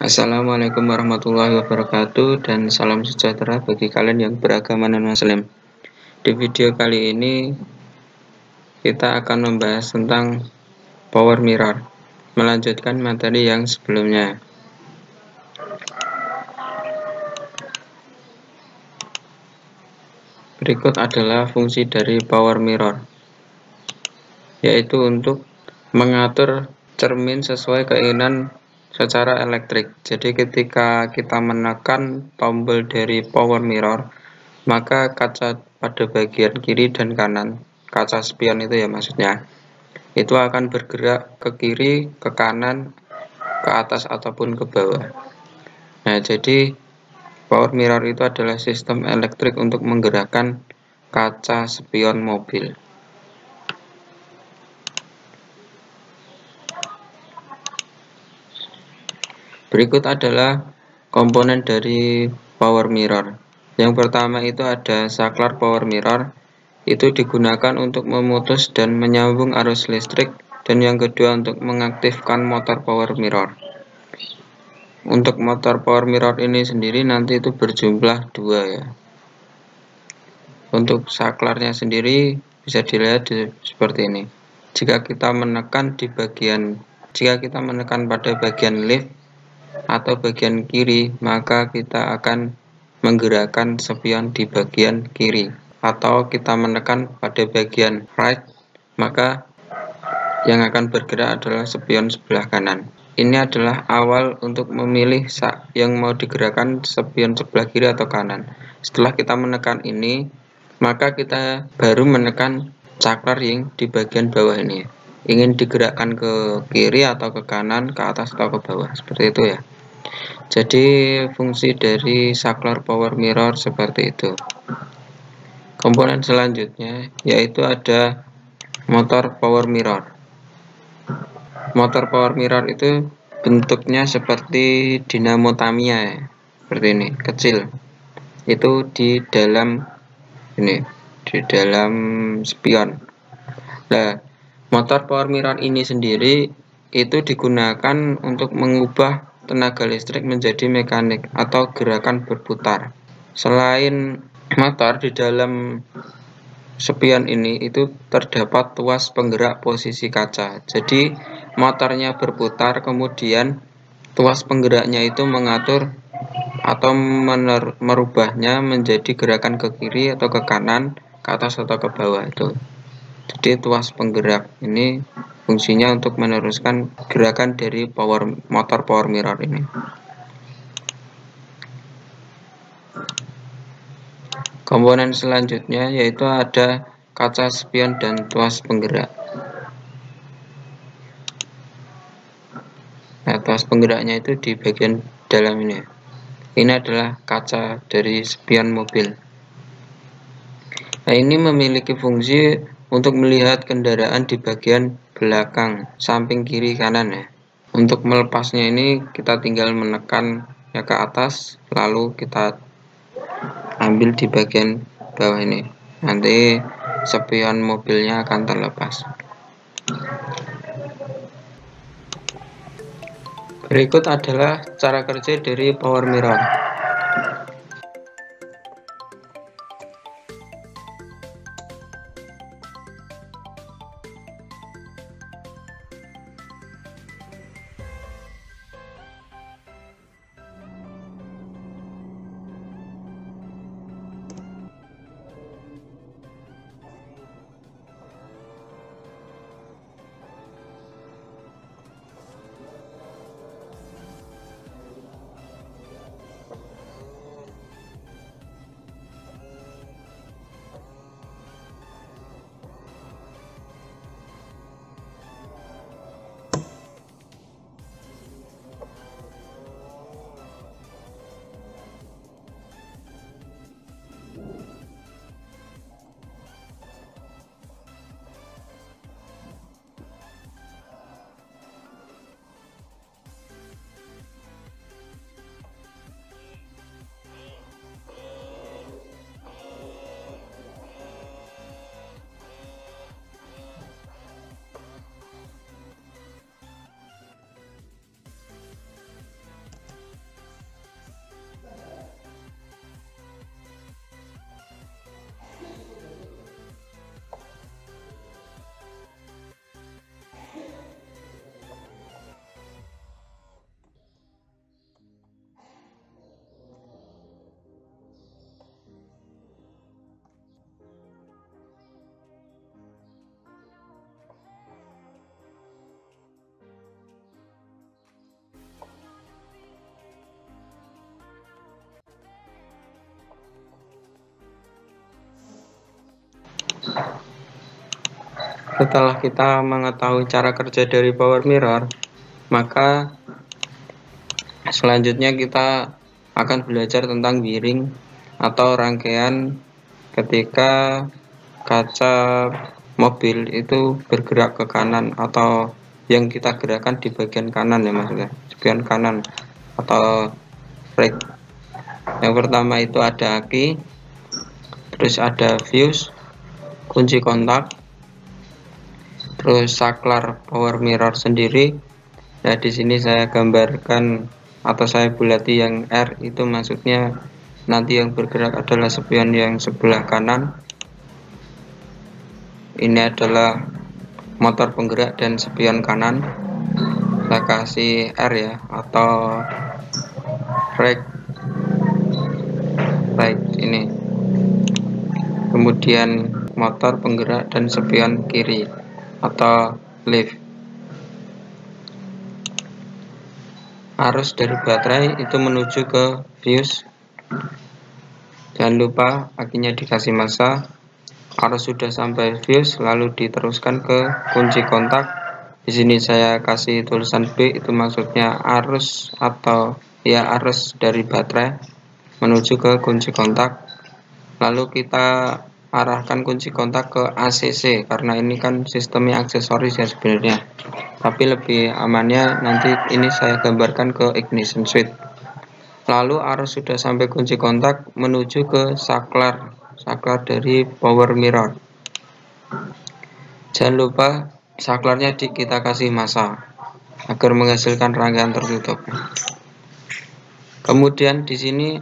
Assalamualaikum warahmatullahi wabarakatuh dan salam sejahtera bagi kalian yang beragama non-muslim. Di video kali ini kita akan membahas tentang power mirror, melanjutkan materi yang sebelumnya. Berikut adalah fungsi dari power mirror, yaitu untuk mengatur cermin sesuai keinginan secara elektrik. Jadi ketika kita menekan tombol dari power mirror, maka kaca pada bagian kiri dan kanan, kaca spion itu ya maksudnya, itu akan bergerak ke kiri, ke kanan, ke atas ataupun ke bawah. Nah, jadi power mirror itu adalah sistem elektrik untuk menggerakkan kaca spion mobil. Berikut adalah komponen dari power mirror. Yang pertama itu ada saklar power mirror, itu digunakan untuk memutus dan menyambung arus listrik, dan yang kedua untuk mengaktifkan motor power mirror. Untuk motor power mirror ini sendiri nanti itu berjumlah 2 ya. Untuk saklarnya sendiri bisa dilihat seperti ini. Jika kita menekan pada bagian lift atau bagian kiri, maka kita akan menggerakkan spion di bagian kiri, atau kita menekan pada bagian right, maka yang akan bergerak adalah spion sebelah kanan. Ini adalah awal untuk memilih yang mau digerakkan spion sebelah kiri atau kanan. Setelah kita menekan ini, maka kita baru menekan saklar yang di bagian bawah ini. Ingin digerakkan ke kiri atau ke kanan, ke atas atau ke bawah, seperti itu ya. Jadi fungsi dari saklar power mirror seperti itu. Komponen selanjutnya yaitu ada motor power mirror. Motor power mirror itu bentuknya seperti dinamo Tamiya ya. Seperti ini, kecil. Itu di dalam spion. Nah, motor power mirror ini sendiri itu digunakan untuk mengubah tenaga listrik menjadi mekanik atau gerakan berputar. Selain motor, di dalam spion ini itu terdapat tuas penggerak posisi kaca. Jadi motornya berputar, kemudian tuas penggeraknya itu mengatur atau merubahnya menjadi gerakan ke kiri atau ke kanan, ke atas atau ke bawah itu. Jadi tuas penggerak ini fungsinya untuk meneruskan gerakan dari motor power mirror ini. Komponen selanjutnya yaitu ada kaca spion dan tuas penggerak. Nah, tuas penggeraknya itu di bagian dalam ini. Ini adalah kaca dari spion mobil. Nah, ini memiliki fungsi untuk melihat kendaraan di bagian belakang, samping kiri kanan ya. Untuk melepasnya ini kita tinggal menekan ya ke atas, lalu kita ambil di bagian bawah ini. Nanti spion mobilnya akan terlepas. Berikut adalah cara kerja dari power mirror. Setelah kita mengetahui cara kerja dari power mirror, maka selanjutnya kita akan belajar tentang wiring atau rangkaian ketika kaca mobil itu bergerak ke kanan atau yang kita gerakkan di bagian kanan ya maksudnya, bagian kanan atau brake. Yang pertama itu ada aki, terus ada fuse, kunci kontak, terus saklar power mirror sendiri. Nah, di sini saya gambarkan atau saya bulati yang R itu maksudnya nanti yang bergerak adalah spion yang sebelah kanan. Ini adalah motor penggerak dan spion kanan. Saya kasih R ya, atau right ini. Kemudian motor penggerak dan spion kiri atau left. Arus dari baterai itu menuju ke fuse. Jangan lupa akinya dikasih massa. Arus sudah sampai fuse, lalu diteruskan ke kunci kontak. Di sini saya kasih tulisan B, itu maksudnya arus atau ya arus dari baterai menuju ke kunci kontak. Lalu kita arahkan kunci kontak ke ACC karena ini kan sistemnya aksesoris ya sebenarnya. Tapi lebih amannya nanti ini saya gambarkan ke ignition switch. Lalu arus sudah sampai kunci kontak menuju ke saklar dari power mirror. Jangan lupa saklarnya kita kasih massa agar menghasilkan rangkaian tertutup. Kemudian di sini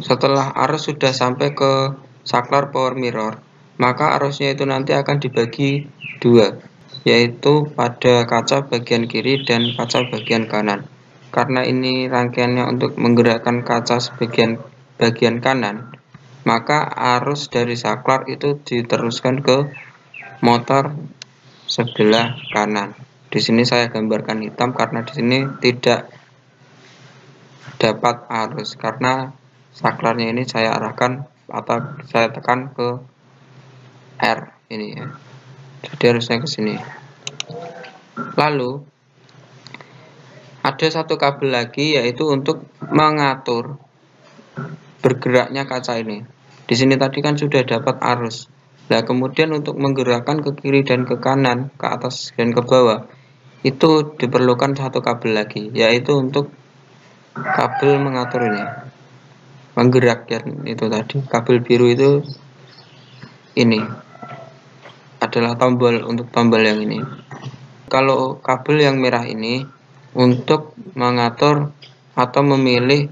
setelah arus sudah sampai ke saklar power mirror, maka arusnya itu nanti akan dibagi dua, yaitu pada kaca bagian kiri dan kaca bagian kanan. Karena ini rangkaiannya untuk menggerakkan kaca bagian kanan, maka arus dari saklar itu diteruskan ke motor sebelah kanan. Di sini saya gambarkan hitam karena di sini tidak dapat arus karena saklarnya ini saya arahkan atau saya tekan ke R ini ya. Jadi harusnya ke sini. Lalu ada satu kabel lagi yaitu untuk mengatur bergeraknya kaca ini. Di sini tadi kan sudah dapat arus. Nah, kemudian untuk menggerakkan ke kiri dan ke kanan, ke atas dan ke bawah, itu diperlukan satu kabel lagi, yaitu untuk kabel mengatur ini, menggerakkan itu tadi. Kabel biru itu ini adalah tombol untuk tombol yang ini. Kalau kabel yang merah ini untuk mengatur atau memilih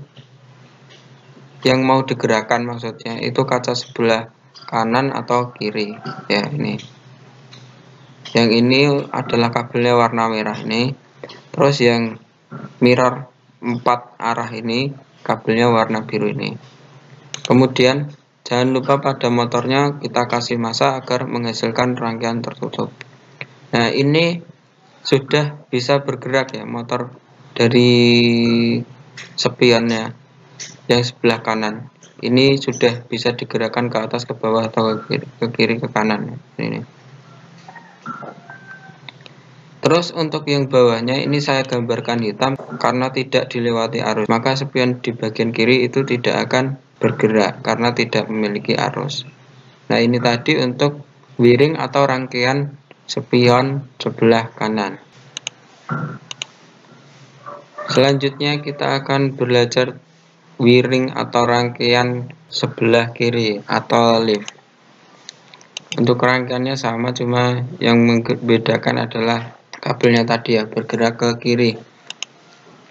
yang mau digerakkan, maksudnya itu kaca sebelah kanan atau kiri ya. Ini yang ini adalah kabelnya warna merah ini. Terus yang mirror 4 arah ini kabelnya warna biru ini. Kemudian jangan lupa pada motornya kita kasih massa agar menghasilkan rangkaian tertutup. Nah, ini sudah bisa bergerak ya motor dari spionnya yang sebelah kanan. Ini sudah bisa digerakkan ke atas, ke bawah, atau ke kiri, ke kanan. Ini. Terus untuk yang bawahnya ini saya gambarkan hitam karena tidak dilewati arus. Maka spion di bagian kiri itu tidak akan bergerak karena tidak memiliki arus. Nah, ini tadi untuk wiring atau rangkaian spion sebelah kanan. Selanjutnya kita akan belajar wiring atau rangkaian sebelah kiri atau leaf. Untuk rangkaiannya sama, cuma yang membedakan adalah kabelnya tadi ya, bergerak ke kiri.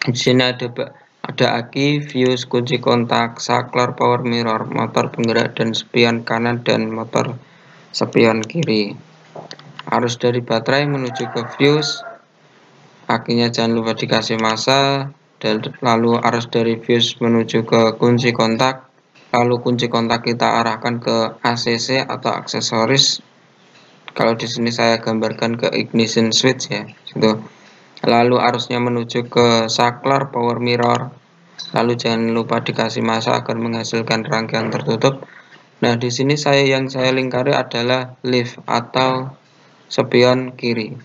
Di sini ada aki, fuse, kunci kontak, saklar power mirror, motor penggerak dan spion kanan dan motor spion kiri. Arus dari baterai menuju ke fuse, akinya jangan lupa dikasih massa, dan lalu arus dari fuse menuju ke kunci kontak, lalu kunci kontak kita arahkan ke ACC atau aksesoris. Kalau di sini saya gambarkan ke ignition switch ya, gitu. Lalu arusnya menuju ke saklar power mirror. Lalu jangan lupa dikasih massa agar menghasilkan rangkaian tertutup. Nah, di sini yang saya lingkari adalah leaf atau spion kiri.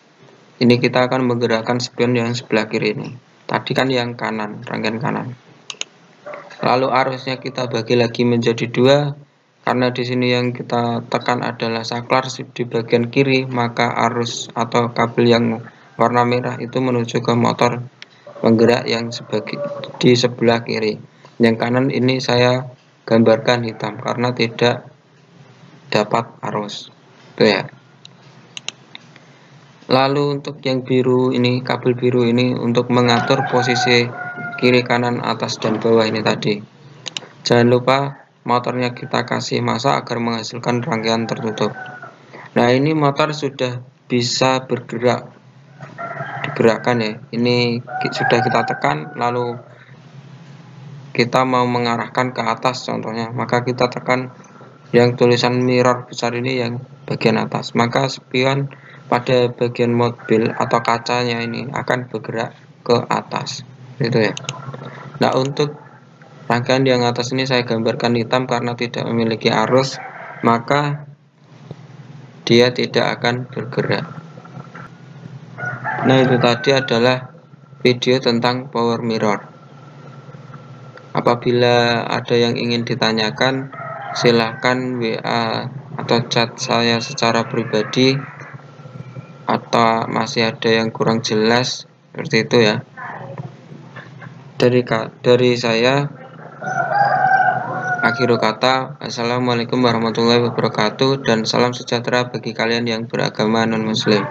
Ini kita akan menggerakkan spion yang sebelah kiri ini. Tadi kan yang kanan, rangkaian kanan. Lalu arusnya kita bagi lagi menjadi 2. Karena di sini yang kita tekan adalah saklar di bagian kiri, maka arus atau kabel yang warna merah itu menuju ke motor penggerak yang di sebelah kiri. Yang kanan ini saya gambarkan hitam karena tidak dapat arus. Itu ya. Lalu untuk yang biru ini, kabel biru ini untuk mengatur posisi kiri, kanan, atas, dan bawah ini tadi. Jangan lupa motornya kita kasih massa agar menghasilkan rangkaian tertutup. Nah, ini motor sudah bisa bergerak, digerakkan ya. Ini sudah kita tekan, lalu kita mau mengarahkan ke atas contohnya, maka kita tekan yang tulisan mirror besar ini yang bagian atas, maka spion pada bagian mobil atau kacanya ini akan bergerak ke atas, gitu ya. Nah, untuk rangkaian yang atas ini saya gambarkan hitam karena tidak memiliki arus, maka dia tidak akan bergerak. Nah, itu tadi adalah video tentang power mirror. Apabila ada yang ingin ditanyakan, silahkan WA atau chat saya secara pribadi, atau masih ada yang kurang jelas seperti itu ya. Dari saya, akhirul kata, assalamualaikum warahmatullahi wabarakatuh, dan salam sejahtera bagi kalian yang beragama non-muslim.